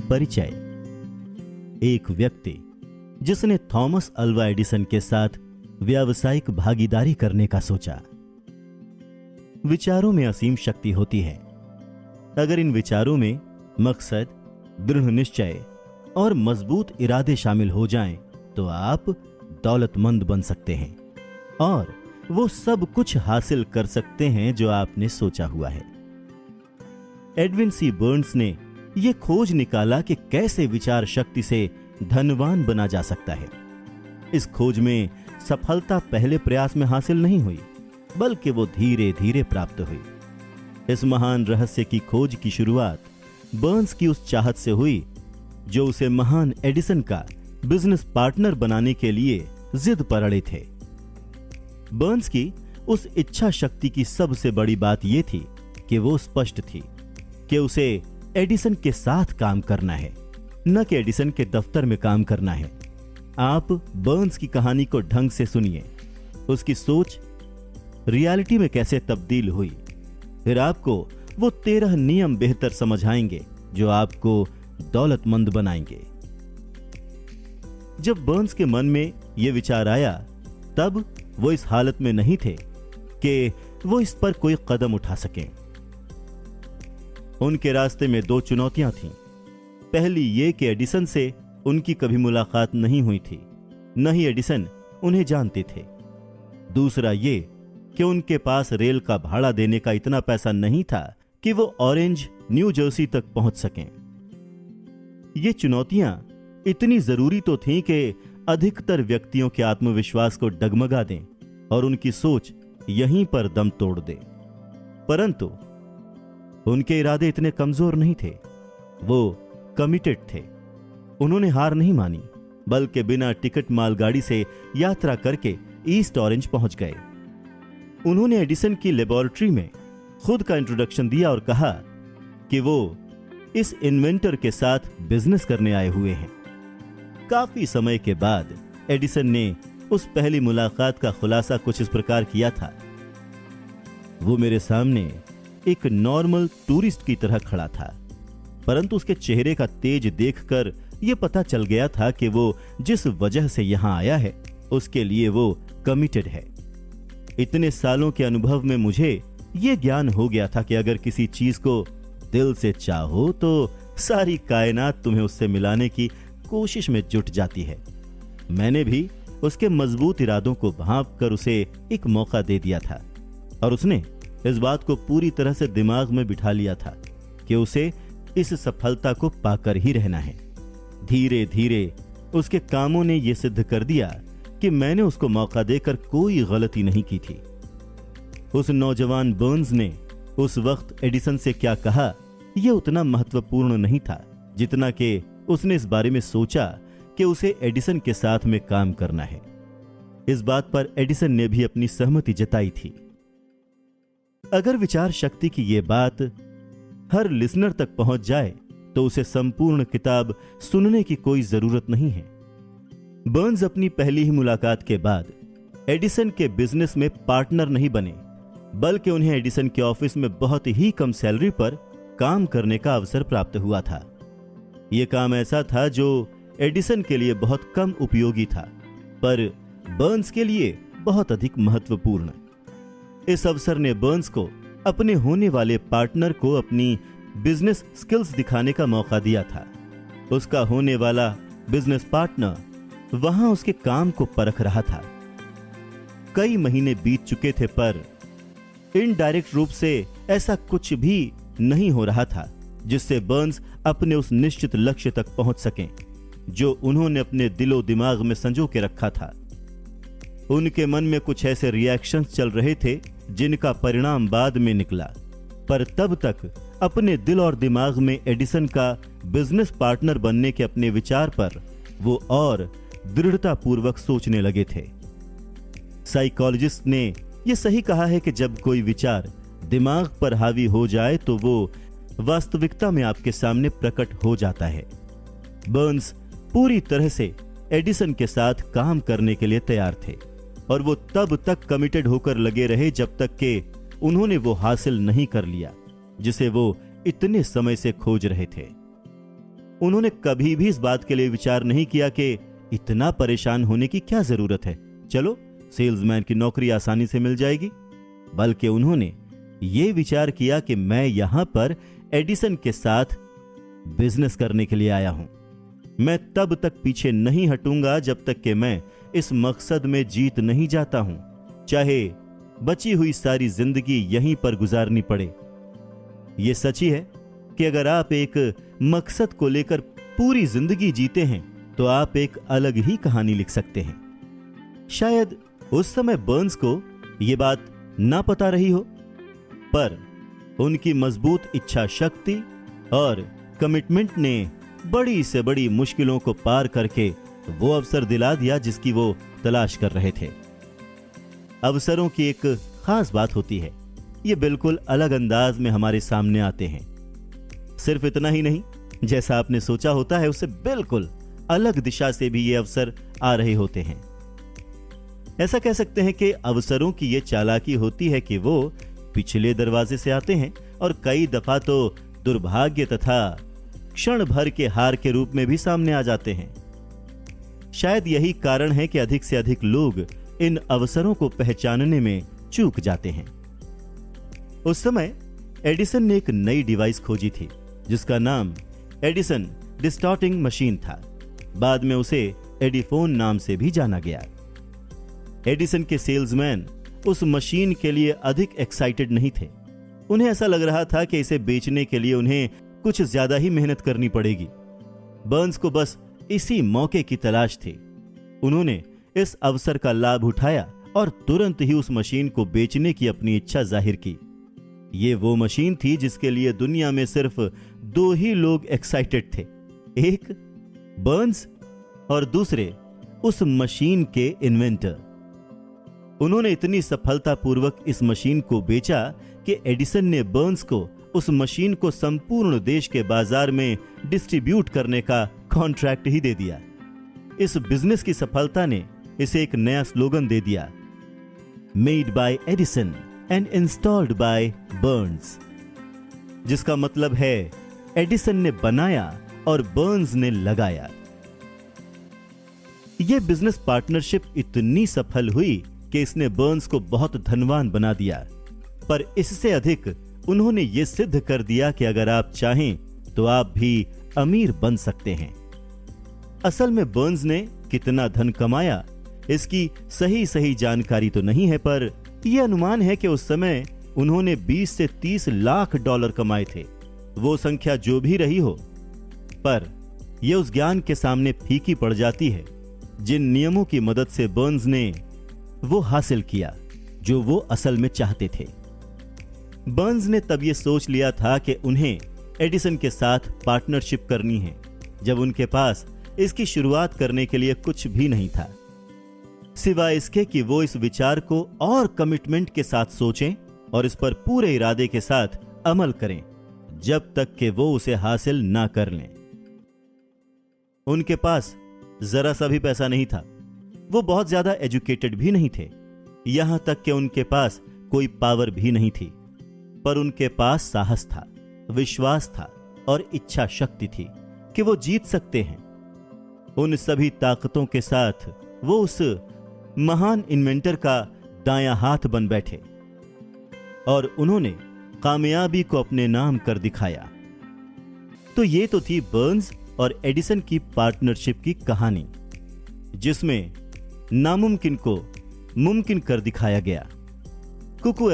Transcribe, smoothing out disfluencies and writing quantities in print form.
परिचय। एक व्यक्ति जिसने थॉमस अल्वा एडिसन के साथ व्यावसायिक भागीदारी करने का सोचा। विचारों में असीम शक्ति होती है। अगर इन विचारों में मकसद, दृढ़ निश्चय और मजबूत इरादे शामिल हो जाएं, तो आप दौलतमंद बन सकते हैं और वो सब कुछ हासिल कर सकते हैं जो आपने सोचा हुआ है। एडविन सी बर्न्स ने यह खोज निकाला कि कैसे विचार शक्ति से धनवान बना जा सकता है। इस खोज में सफलता पहले प्रयास में हासिल नहीं हुई, बल्कि वो धीरे धीरे प्राप्त हुई। इस महान रहस्य की खोज की शुरुआत बर्न्स की उस चाहत से हुई जो उसे महान एडिसन का बिजनेस पार्टनर बनाने के लिए जिद पर अड़े थे। बर्न्स की उस इच्छा शक्ति की सबसे बड़ी बात यह थी कि वो स्पष्ट थी कि उसे एडिसन के साथ काम करना है, न कि एडिसन के दफ्तर में काम करना है। आप बर्न्स की कहानी को ढंग से सुनिए, उसकी सोच रियलिटी में कैसे तब्दील हुई। फिर आपको वो 13 नियम बेहतर समझ आएंगे जो आपको दौलतमंद बनाएंगे। जब बर्न्स के मन में यह विचार आया, तब वो इस हालत में नहीं थे कि वो इस पर कोई कदम उठा सकें। उनके रास्ते में 2 चुनौतियां थीं। पहली ये कि एडिसन से उनकी कभी मुलाकात नहीं हुई थी, न ही एडिसन उन्हें जानते थे। दूसरा ये कि उनके पास रेल का भाड़ा देने का इतना पैसा नहीं था कि वो ऑरेंज, न्यू जर्सी तक पहुंच सकें। ये चुनौतियां इतनी जरूरी तो थीं कि अधिकतर व्यक्तियों के आत्मविश्वास को डगमगा दें और उनकी सोच यहीं पर दम तोड़ दे। परंतु उनके इरादे इतने कमजोर नहीं थे। वो कमिटेड थे। उन्होंने हार नहीं मानी, बल्कि बिना टिकट मालगाड़ी से यात्रा करके ईस्ट ऑरेंज पहुंच गए। उन्होंने एडिसन की लेबोरेटरी में खुद का इंट्रोडक्शन दिया और कहा कि वो इस इन्वेंटर के साथ बिजनेस करने आए हुए हैं। काफी समय के बाद एडिसन ने उस पहली मुलाकात का खुलासा कुछ इस प्रकार किया था। वो मेरे सामने एक नॉर्मल टूरिस्ट की तरह खड़ा था, परंतु उसके चेहरे का तेज देखकर यह पता चल गया था कि वो जिस वजह से यहां आया है उसके लिए वो कमिटेड है। इतने सालों के अनुभव में मुझे यह ज्ञान हो गया था कि अगर किसी चीज को दिल से चाहो तो सारी कायनात तुम्हें उससे मिलाने की कोशिश में जुट जाती है। मैंने भी उसके मजबूत इरादों को भांप कर उसे एक मौका दे दिया था और उसने इस बात को पूरी तरह से दिमाग में बिठा लिया था कि उसे इस सफलता को पाकर ही रहना है। धीरे धीरे उसके कामों ने यह सिद्ध कर दिया कि मैंने उसको मौका देकर कोई गलती नहीं की थी। उस नौजवान बर्न्स ने उस वक्त एडिसन से क्या कहा यह उतना महत्वपूर्ण नहीं था जितना कि उसने इस बारे में सोचा कि उसे एडिसन के साथ में काम करना है। इस बात पर एडिसन ने भी अपनी सहमति जताई थी। अगर विचार शक्ति की यह बात हर लिसनर तक पहुंच जाए तो उसे संपूर्ण किताब सुनने की कोई जरूरत नहीं है। बर्न्स अपनी पहली ही मुलाकात के बाद एडिसन के बिजनेस में पार्टनर नहीं बने, बल्कि उन्हें एडिसन के ऑफिस में बहुत ही कम सैलरी पर काम करने का अवसर प्राप्त हुआ था। यह काम ऐसा था जो एडिसन के लिए बहुत कम उपयोगी था, पर बर्न्स के लिए बहुत अधिक महत्वपूर्ण। इस अवसर ने बर्न्स को अपने होने वाले पार्टनर को अपनी बिजनेस स्किल्स दिखाने का मौका दिया था। उसका होने वाला बिजनेस पार्टनर वहां उसके काम को परख रहा था। कई महीने बीत चुके थे, पर इनडायरेक्ट रूप से ऐसा कुछ भी नहीं हो रहा था जिससे बर्न्स अपने उस निश्चित लक्ष्य तक पहुंच सकें जो उन्होंने अपने दिलो दिमाग में संजो के रखा था। उनके मन में कुछ ऐसे रिएक्शंस चल रहे थे जिनका परिणाम बाद में निकला, पर तब तक अपने दिल और दिमाग में एडिसन का बिजनेस पार्टनर बनने के अपने विचार पर वो और दृढ़तापूर्वक सोचने लगे थे। साइकोलॉजिस्ट ने यह सही कहा है कि जब कोई विचार दिमाग पर हावी हो जाए तो वो वास्तविकता में आपके सामने प्रकट हो जाता है। बर्न्स पूरी तरह से एडिसन के साथ काम करने के लिए तैयार थे और वो तब तक कमिटेड होकर लगे रहे जब तक कि उन्होंने वो हासिल नहीं कर लिया जिसे वो इतने समय से खोज रहे थे। उन्होंने कभी भी इस बात के लिए विचार नहीं किया कि इतना परेशान होने की क्या जरूरत है, चलो सेल्समैन की नौकरी आसानी से मिल जाएगी। बल्कि उन्होंने ये विचार किया कि मैं यहां पर एडिसन के साथ बिजनेस करने के लिए आया हूं। मैं तब तक पीछे नहीं हटूंगा जब तक कि मैं इस मकसद में जीत नहीं जाता हूं, चाहे बची हुई सारी जिंदगी यहीं पर गुजारनी पड़े। यह सच ही है कि अगर आप एक मकसद को लेकर पूरी जिंदगी जीते हैं तो आप एक अलग ही कहानी लिख सकते हैं। शायद उस समय बर्न्स को यह बात ना पता रही हो, पर उनकी मजबूत इच्छा शक्ति और कमिटमेंट ने बड़ी से बड़ी मुश्किलों को पार करके वो अवसर दिला दिया जिसकी वो तलाश कर रहे थे। अवसरों की एक खास बात होती है, ये बिल्कुल अलग अंदाज में हमारे सामने आते हैं। सिर्फ इतना ही नहीं, जैसा आपने सोचा होता है उससे बिल्कुल अलग दिशा से भी ये अवसर आ रहे होते हैं। ऐसा कह सकते हैं कि अवसरों की ये चालाकी होती है कि वो पिछले दरवाजे से आते हैं और कई दफा तो दुर्भाग्य तथा क्षण भर के हार के रूप में भी सामने आ जाते हैं। शायद यही कारण है कि अधिक से अधिक लोग इन अवसरों को पहचानने में चूक जाते हैं। उस समय एडिसन ने एक नई डिवाइस खोजी थी जिसका नाम एडिसन डिस्टॉर्टिंग मशीन था। बाद में उसे एडिफोन नाम से भी जाना गया। एडिसन के सेल्समैन उस मशीन के लिए अधिक एक्साइटेड नहीं थे। उन्हें ऐसा लग रहा था कि इसे बेचने के लिए उन्हें कुछ ज्यादा ही मेहनत करनी पड़ेगी। बर्न्स को बस इसी मौके की तलाश थी। उन्होंने इस अवसर का लाभ उठाया और तुरंत ही उस मशीन को बेचने की अपनी इच्छा जाहिर की। ये वो मशीन थी जिसके लिए दुनिया में सिर्फ दो ही लोग एक्साइटेड थे, एक बर्न्स और दूसरे उस मशीन के इन्वेंटर। उन्होंने इतनी सफलतापूर्वक इस मशीन को बेचा कि एडिसन ने बर्न्स को उस मशीन को संपूर्ण देश के बाजार में डिस्ट्रीब्यूट करने का कॉन्ट्रैक्ट ही दे दिया। इस बिजनेस की सफलता ने इसे एक नया स्लोगन दे दिया, made by Edison and installed by Burns, जिसका मतलब है एडिसन ने बनाया और बर्न्स ने लगाया। यह बिजनेस पार्टनरशिप इतनी सफल हुई कि इसने बर्न्स को बहुत धनवान बना दिया, पर इससे अधिक उन्होंने यह सिद्ध कर दिया कि अगर आप चाहें तो आप भी अमीर बन सकते हैं। असल में बर्न्स ने कितना धन कमाया इसकी सही जानकारी तो नहीं है, पर यह अनुमान है कि उस समय उन्होंने 20 से 30 लाख डॉलर कमाए थे। वो संख्या जो भी रही हो, पर यह उस ज्ञान के सामने फीकी पड़ जाती है जिन नियमों की मदद से बर्न्स ने वो हासिल किया जो वो असल में चाहते थे। बर्न्स ने तब ये सोच लिया था कि उन्हें एडिसन के साथ पार्टनरशिप करनी है जब उनके पास इसकी शुरुआत करने के लिए कुछ भी नहीं था, सिवाय इसके कि वो इस विचार को और कमिटमेंट के साथ सोचें और इस पर पूरे इरादे के साथ अमल करें जब तक कि वो उसे हासिल ना कर लें। उनके पास जरा सा भी पैसा नहीं था, वो बहुत ज्यादा एजुकेटेड भी नहीं थे, यहां तक कि उनके पास कोई पावर भी नहीं थी, पर उनके पास साहस था, विश्वास था और इच्छा शक्ति थी कि वो जीत सकते हैं। उन सभी ताकतों के साथ वो उस महान इन्वेंटर का दायां हाथ बन बैठे और उन्होंने कामयाबी को अपने नाम कर दिखाया। तो ये तो थी बर्न्स और एडिसन की पार्टनरशिप की कहानी, जिसमें नामुमकिन को मुमकिन कर दिखाया गया। कुकू